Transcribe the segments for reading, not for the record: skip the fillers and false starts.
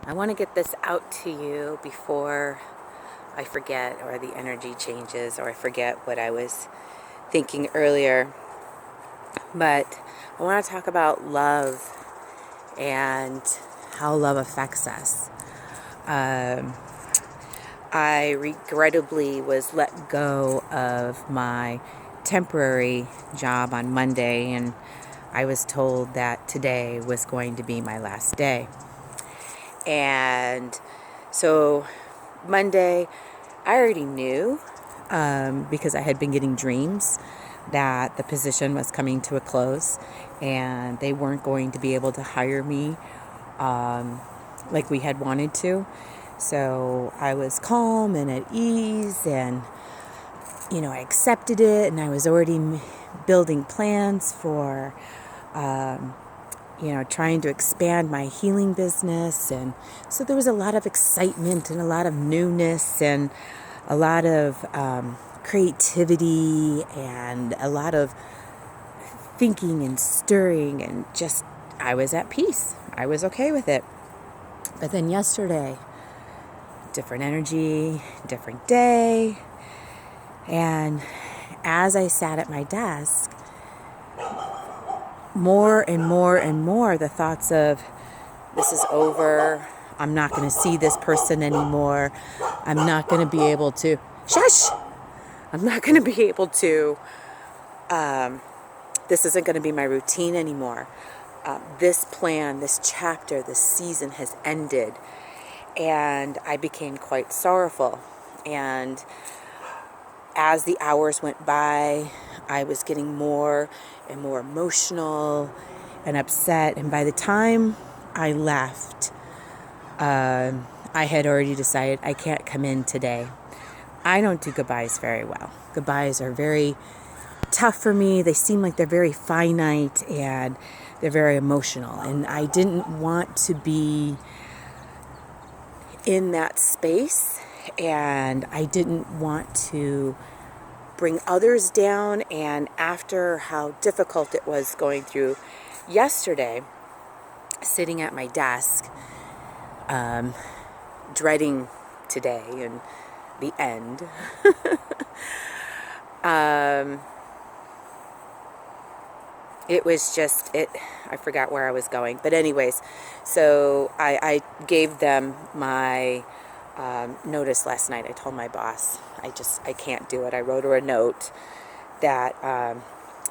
I want to get this out to you before I forget, or the energy changes, or I forget what I was thinking earlier. But I want to talk about love and how love affects us. I regrettably was let go of my temporary job on Monday, and I was told that today was going to be my last day. And so Monday, I already knew because I had been getting dreams that the position was coming to a close and they weren't going to be able to hire me like we had wanted to. So I was calm and at ease, and I accepted it, and I was already building plans for trying to expand my healing business. And so there was a lot of excitement and a lot of newness and a lot of creativity and a lot of thinking and stirring, and just I was at peace. I was okay with it. But then yesterday, different energy, different day. And as I sat at my desk, more and more and more the thoughts of, this is over. I'm not going to see this person anymore. I'm not going to be able to, I'm not going to be able to, this isn't going to be my routine anymore. This plan, this chapter, this season has ended. And I became quite sorrowful. And as the hours went by, I was getting more and more emotional and upset. And by the time I left, I had already decided I can't come in today. I don't do goodbyes very well. Goodbyes are very tough for me. They seem like they're very finite and they're very emotional. And I didn't want to be in that space, and I didn't want to bring others down. And after how difficult it was going through yesterday, sitting at my desk, dreading today and the end, it was just, I forgot where I was going. But anyways, so I gave them my notice last night. I told my boss, I can't do it. I wrote her a note that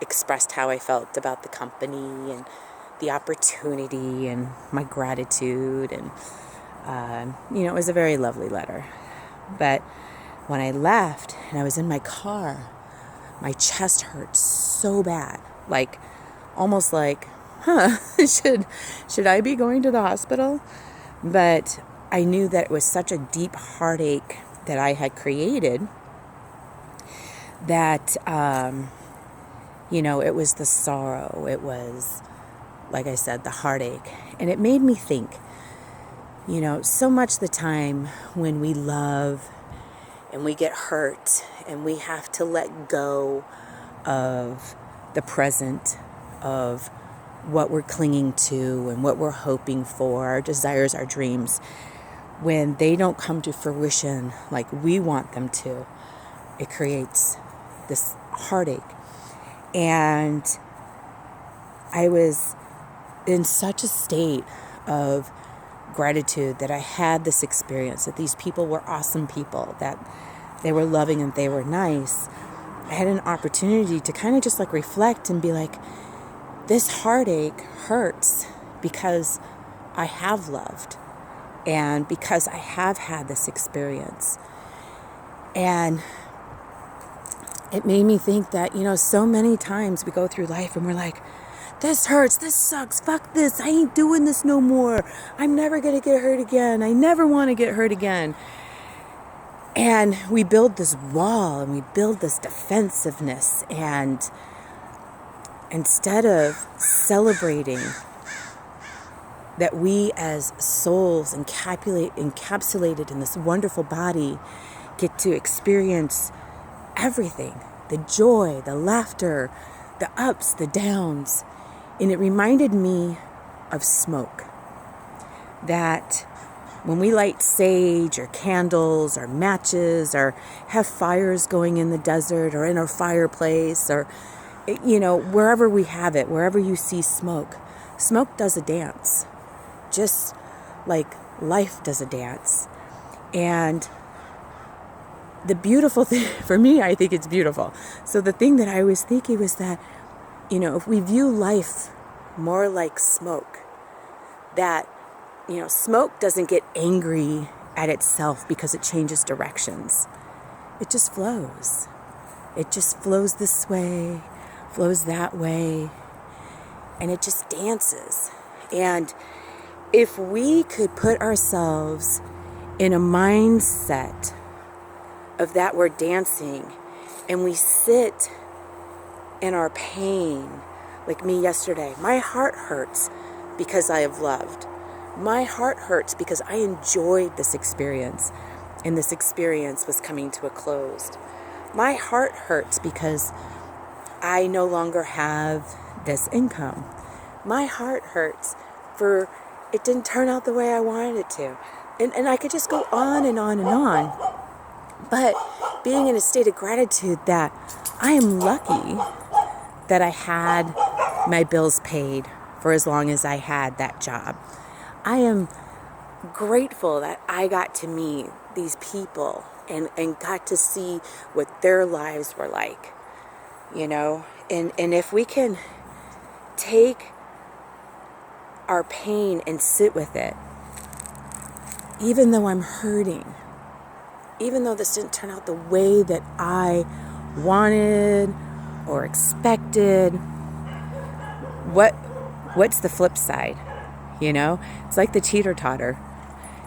expressed how I felt about the company and the opportunity and my gratitude. And, it was a very lovely letter. But when I left and I was in my car, my chest hurt so bad. Like, almost like, should I be going to the hospital? But I knew that it was such a deep heartache that I had created that, it was the sorrow. It was, like I said, the heartache. And it made me think, so much the time when we love and we get hurt and we have to let go of the present, of what we're clinging to and what we're hoping for, our desires, our dreams, when they don't come to fruition like we want them to, it creates this heartache. And I was in such a state of gratitude that I had this experience, that these people were awesome people, that they were loving and they were nice. I had an opportunity to kind of just like reflect and be like, this heartache hurts because I have loved and because I have had this experience. And it made me think that, so many times we go through life and we're like, this hurts, this sucks, fuck this, I ain't doing this no more. I'm never going to get hurt again. I never want to get hurt again. And we build this wall and we build this defensiveness, and instead of celebrating that we as souls encapsulated in this wonderful body get to experience everything, the joy, the laughter, the ups, the downs. And it reminded me of smoke, that When we light sage or candles or matches or have fires going in the desert or in our fireplace or, wherever we have it, wherever you see smoke, smoke does a dance, just like life does a dance. And the beautiful thing, for me, I think it's beautiful. So the thing that I was thinking was that, if we view life more like smoke, that, smoke doesn't get angry at itself because it changes directions. It just flows. It just flows this way, flows that way, and it just dances. And if we could put ourselves in a mindset of that we're dancing, and we sit in our pain, like me yesterday, my heart hurts because I have loved. My heart hurts because I enjoyed this experience, and this experience was coming to a close. My heart hurts because I no longer have this income. My heart hurts for it didn't turn out the way I wanted it to. And I could just go on and on and on. But being in a state of gratitude that I am lucky that I had my bills paid for as long as I had that job. I am grateful that I got to meet these people and got to see what their lives were like, And if we can take our pain and sit with it, even though I'm hurting, even though this didn't turn out the way that I wanted or expected, what's the flip side? It's like the teeter-totter.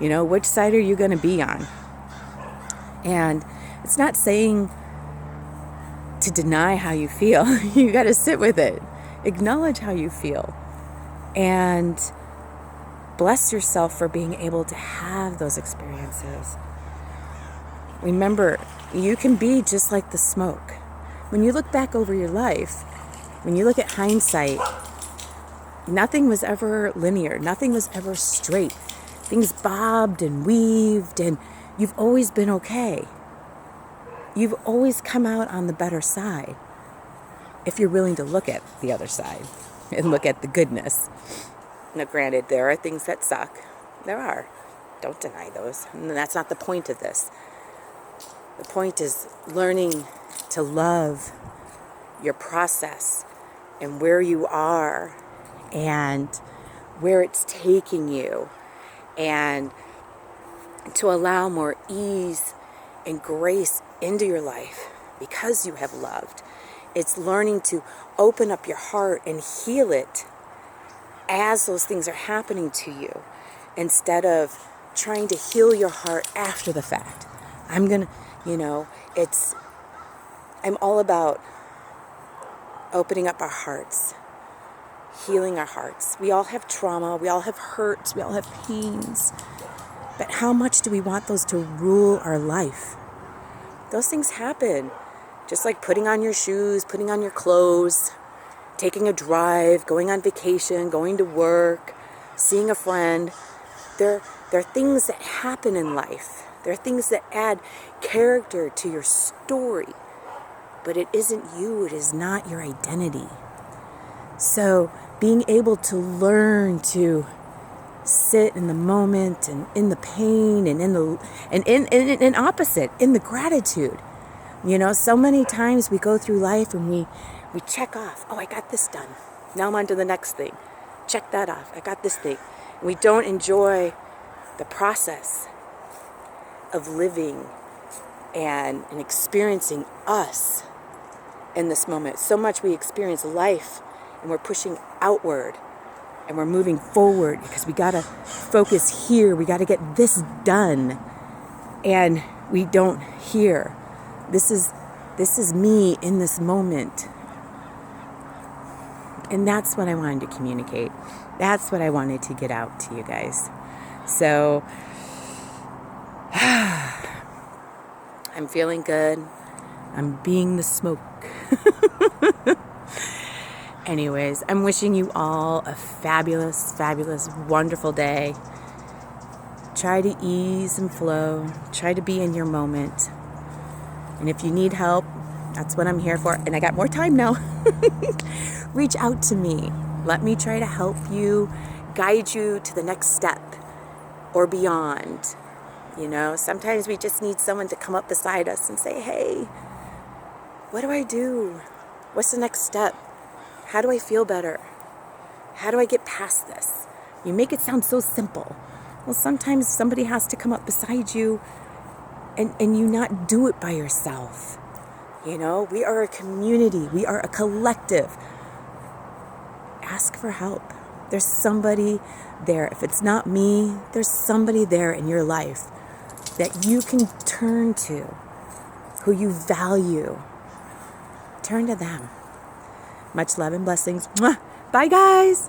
Which side are you going to be on? And it's not saying to deny how you feel. You got to sit with it. Acknowledge how you feel. And bless yourself for being able to have those experiences. Remember, you can be just like the smoke. When you look back over your life, when you look at hindsight, nothing was ever linear. Nothing was ever straight. Things bobbed and weaved, and you've always been okay. You've always come out on the better side if you're willing to look at the other side and look at the goodness. Now, granted, there are things that suck. There are. Don't deny those. And that's not the point of this. The point is learning to love your process and where you are and where it's taking you, and to allow more ease and grace into your life because you have loved. It's learning to open up your heart and heal it as those things are happening to you, instead of trying to heal your heart after the fact. I'm all about opening up our hearts, healing our hearts. We all have trauma, we all have hurts, we all have pains. But how much do we want those to rule our life? Those things happen. Just like putting on your shoes, putting on your clothes, taking a drive, going on vacation, going to work, seeing a friend. There are things that happen in life. There are things that add character to your story. But it isn't you. It is not your identity. So being able to learn to sit in the moment and in the pain and in opposite, in the gratitude. So many times we go through life and we check off, oh, I got this done. Now I'm on to the next thing. Check that off. I got this thing. We don't enjoy the process of living and experiencing us in this moment. So much we experience life and we're pushing outward and we're moving forward because we got to focus here. We got to get this done. And we don't hear. This is me in this moment. And that's what I wanted to communicate. That's what I wanted to get out to you guys. So I'm feeling good. I'm being the smoke. Anyways, I'm wishing you all a fabulous, fabulous, wonderful day. Try to ease and flow. Try to be in your moment. And if you need help, that's what I'm here for. And I got more time now. Reach out to me. Let me try to help you, guide you to the next step or beyond. Sometimes we just need someone to come up beside us and say, hey, what do I do? What's the next step? How do I feel better? How do I get past this? You make it sound so simple. Well, sometimes somebody has to come up beside you and you not do it by yourself. We are a community. We are a collective. Ask for help. There's somebody there. If it's not me, there's somebody there in your life that you can turn to, who you value. Turn to them. Much love and blessings. Mwah. Bye, guys.